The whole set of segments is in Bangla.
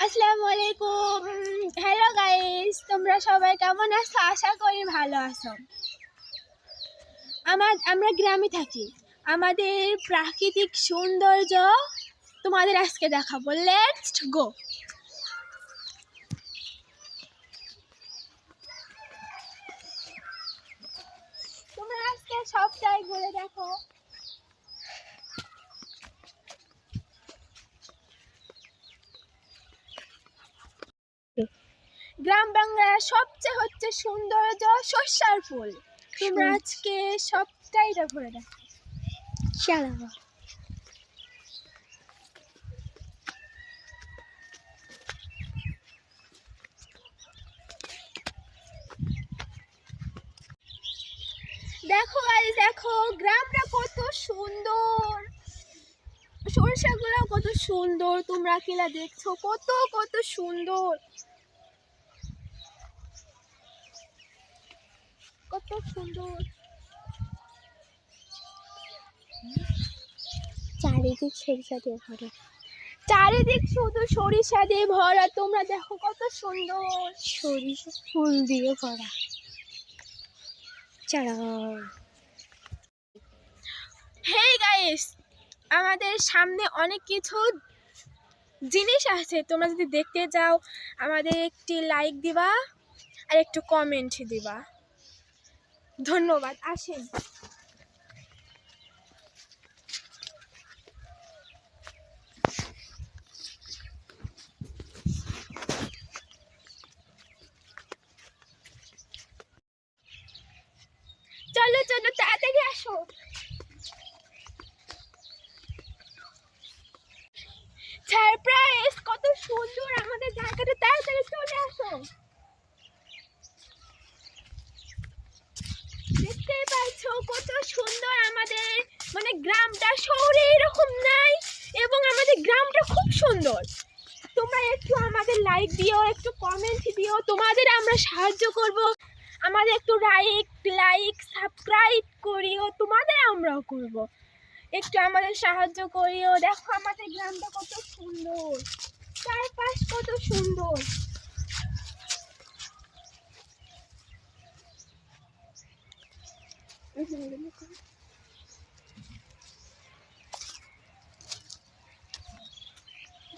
আসসালামু আলাইকুম। হ্যালো গাইস, তোমরা সবাই কেমন আছো? আশা করি ভালো আছো। আমরা গ্রামে থাকি। আমাদের প্রাকৃতিক সৌন্দর্য তোমাদের আজকে দেখাবো। Let's go. তোমরা আজকে সবটাই ঘুরে দেখো। গ্রাম বাংলার সবচেয়ে হচ্ছে সৌন্দর্য সর্ষার ফুল। তোমরা আজকে সবটাই ঘুরে দেখো। চলো। দেখো গাইস, দেখো গ্রামটা কত সুন্দর, সরষাগুলো কত সুন্দর। তোমরা কিলা দেখছো কত কত সুন্দর, কত সুন্দর। চারিদিক সরিষা দিয়ে ভরা, চারিদিক শুধু সরিষা দিয়ে ভরা। তোমরা দেখো কত সুন্দর, সরিষা ফুল দিয়ে ভরা। হেই গাইস, আমাদের সামনে অনেক কিছু জিনিস আছে। তোমরা যদি দেখতে যাও, আমাদের একটি লাইক দিবা আর একটু কমেন্ট দিবা। ধন্যবাদ। আসেন। চলো চলো, তাড়াতাড়ি আসো। সারপ্রাইজ, কত সুন্দর আমাদের জায়গাটা। তাড়াতাড়ি চলে আসো। দেখতেই পাচ্ছো কত সুন্দর আমাদের, মানে গ্রামটা শহরে এরকম নাই, এবং আমাদের গ্রামটা খুব সুন্দর। তোমরা একটু আমাদের লাইক দিও, একটু কমেন্ট দিও, তোমাদের আমরা সাহায্য করব। আমাদের একটু লাইক সাবস্ক্রাইব করিও, তোমাদের আমরাও করব। একটু আমাদের সাহায্য করিও। দেখো আমাদের গ্রামটা কত সুন্দর, চারপাশ কত সুন্দর।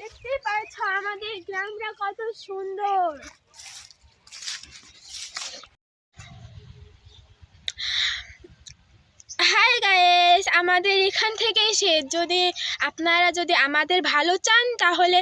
দেখতে পাচ্ছ আমাদের গ্রামটা কত সুন্দর। হাই গাইস, আমাদের এখান থেকেই শেষ। যদি আপনারা আমাদের ভালো চান তাহলে